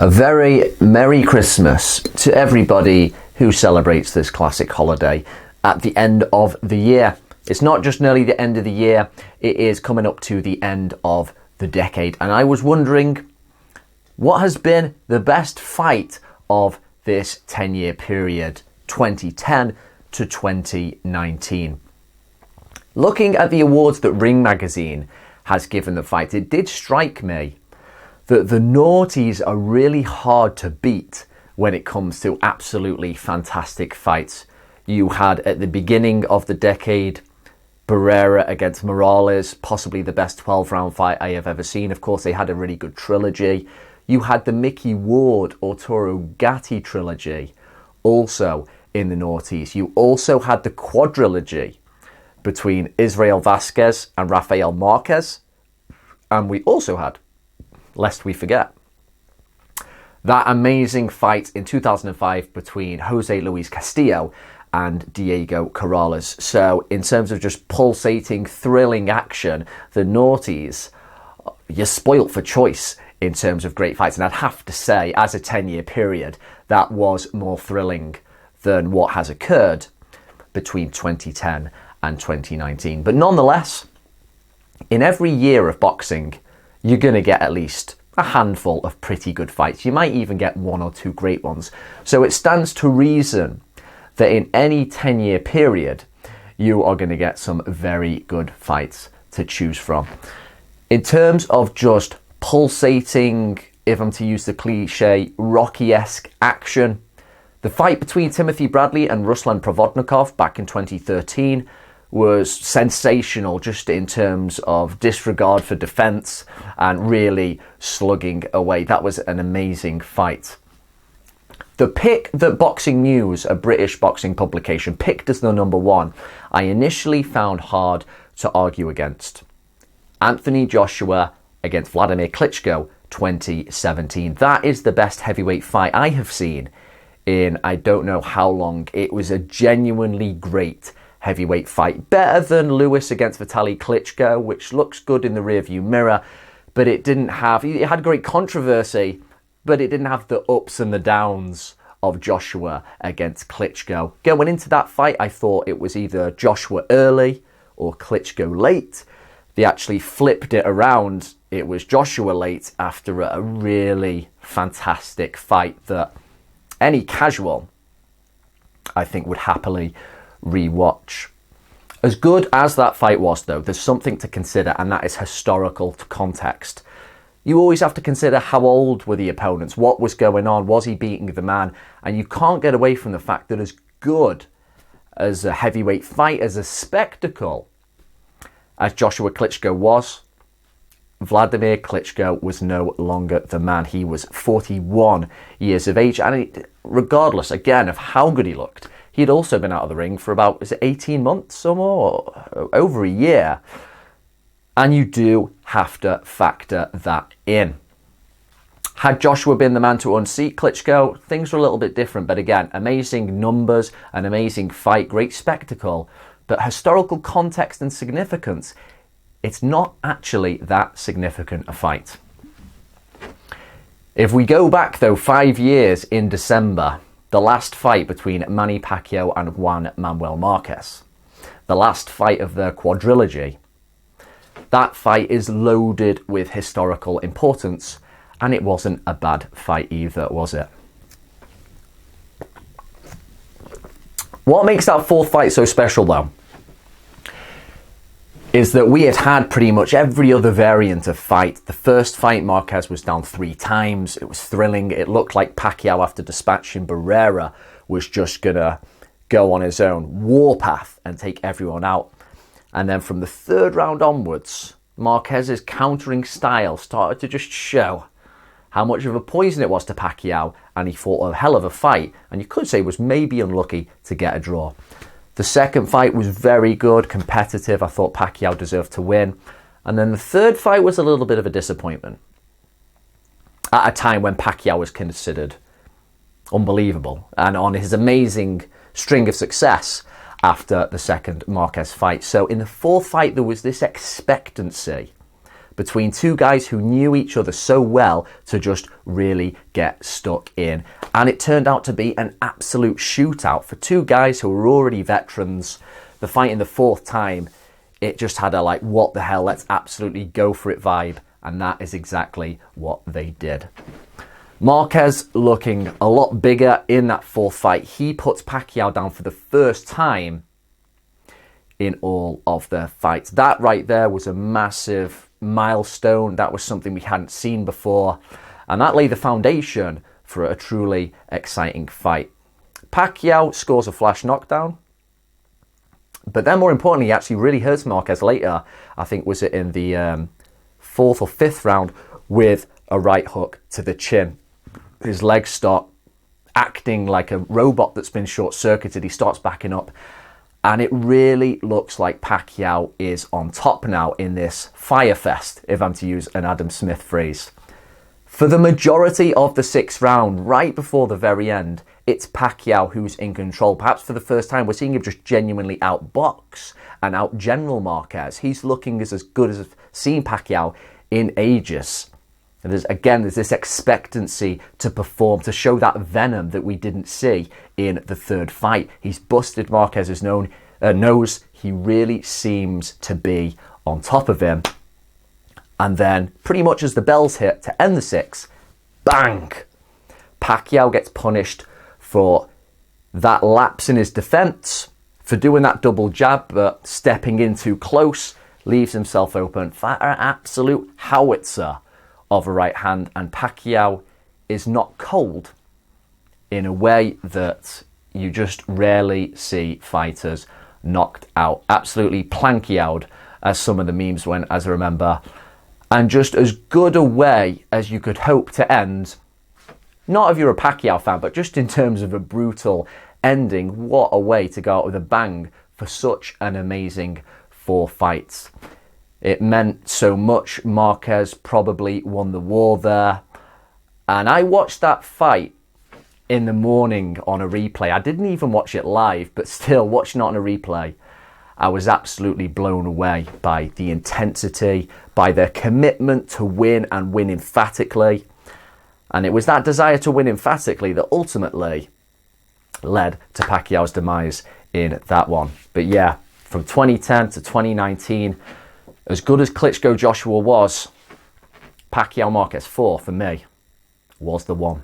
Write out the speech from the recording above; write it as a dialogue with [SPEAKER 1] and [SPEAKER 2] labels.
[SPEAKER 1] A very Merry Christmas to everybody who celebrates this classic holiday at the end of the year. It's not just nearly the end of the year, it is coming up to the end of the decade. And I was wondering, what has been the best fight of this 10-year period, 2010 to 2019? Looking at the awards that Ring Magazine has given the fight, it did strike me that the noughties are really hard to beat when it comes to absolutely fantastic fights. You had at the beginning of the decade Barrera against Morales, possibly the best 12-round fight I have ever seen. Of course, they had a really good trilogy. You had the Mickey Ward Arturo Gatti trilogy, also in the noughties. You also had the quadrilogy between Israel Vasquez and Rafael Marquez. And we also had, lest we forget, that amazing fight in 2005 between Jose Luis Castillo and Diego Corrales. So in terms of just pulsating, thrilling action, the noughties, you're spoilt for choice in terms of great fights. And I'd have to say, as a 10-year period, that was more thrilling than what has occurred between 2010 and 2019. But nonetheless, in every year of boxing, you're going to get at least a handful of pretty good fights. You might even get one or two great ones. So it stands to reason that in any 10-year period, you are going to get some very good fights to choose from. In terms of just pulsating, if I'm to use the cliche, Rocky-esque action, the fight between Timothy Bradley and Ruslan Provodnikov back in 2013 was sensational, just in terms of disregard for defense and really slugging away. That was an amazing fight. The pick that Boxing News, a British boxing publication, picked as the number one, I initially found hard to argue against. Anthony Joshua against Vladimir Klitschko 2017. That is the best heavyweight fight I have seen in I don't know how long. It was a genuinely great heavyweight fight. Better than Lewis against Vitaly Klitschko, which looks good in the rearview mirror, but it had great controversy, but it didn't have the ups and the downs of Joshua against Klitschko. Going into that fight, I thought it was either Joshua early or Klitschko late. They actually flipped it around. It was Joshua late after a really fantastic fight that any casual, I think, would happily rewatch. As good as that fight was, though, there's something to consider, and that is historical context. You always have to consider how old were the opponents, what was going on, was he beating the man? And you can't get away from the fact that as good as a heavyweight fight, as a spectacle as Joshua Klitschko was, Vladimir Klitschko was no longer the man. He was 41 years of age, and regardless, again, of how good he looked, he'd also been out of the ring for about, 18 months or more? Over a year. And you do have to factor that in. Had Joshua been the man to unseat Klitschko, things were a little bit different. But again, amazing numbers, an amazing fight, great spectacle. But historical context and significance, it's not actually that significant a fight. If we go back, though, 5 years in December, the last fight between Manny Pacquiao and Juan Manuel Marquez, the last fight of their quadrilogy, that fight is loaded with historical importance, and it wasn't a bad fight either, was it? What makes that fourth fight so special, though, is that we had pretty much every other variant of fight. The first fight, Marquez was down 3 times. It was thrilling. It looked like Pacquiao, after dispatching Barrera, was just going to go on his own warpath and take everyone out. And then from the third round onwards, Marquez's countering style started to just show how much of a poison it was to Pacquiao, and he fought a hell of a fight, and you could say was maybe unlucky to get a draw. The second fight was very good, competitive. I thought Pacquiao deserved to win. And then the third fight was a little bit of a disappointment, at a time when Pacquiao was considered unbelievable and on his amazing string of success after the second Marquez fight. So in the fourth fight, there was this expectancy. between two guys who knew each other so well to just really get stuck in. And it turned out to be an absolute shootout for two guys who were already veterans. The fight in the fourth time, it just had a like, what the hell, let's absolutely go for it vibe. And that is exactly what they did. Marquez looking a lot bigger in that fourth fight. He puts Pacquiao down for the first time in all of their fights. That right there was a massive milestone. That was something we hadn't seen before. And that laid the foundation for a truly exciting fight. Pacquiao scores a flash knockdown. But then more importantly, he actually really hurts Marquez later. I think was it in the fourth or fifth round with a right hook to the chin. His legs start acting like a robot that's been short-circuited. He starts backing up. And it really looks like Pacquiao is on top now in this fire fest, if I'm to use an Adam Smith phrase. For the majority of the sixth round, right before the very end, it's Pacquiao who's in control. Perhaps for the first time, we're seeing him just genuinely outbox and out-general Marquez. He's looking as good as I've seen Pacquiao in ages. And there's this expectancy to perform, to show that venom that we didn't see in the third fight. He's busted Marquez's nose. He really seems to be on top of him. And then, pretty much as the bells hit to end the sixth, bang! Pacquiao gets punished for that lapse in his defense, for doing that double jab, but stepping in too close, leaves himself open for an absolute howitzer of a right hand, and Pacquiao is not cold in a way that you just rarely see fighters knocked out. Absolutely planky-out, as some of the memes went, as I remember. And just as good a way as you could hope to end, not if you're a Pacquiao fan, but just in terms of a brutal ending. What a way to go out with a bang for such an amazing 4 fights. It meant so much. Marquez probably won the war there. And I watched that fight in the morning on a replay. I didn't even watch it live, but still, watching it on a replay, I was absolutely blown away by the intensity, by their commitment to win and win emphatically. And it was that desire to win emphatically that ultimately led to Pacquiao's demise in that one. But yeah, from 2010 to 2019, as good as Klitschko Joshua was, Pacquiao Marquez 4 for me was the one.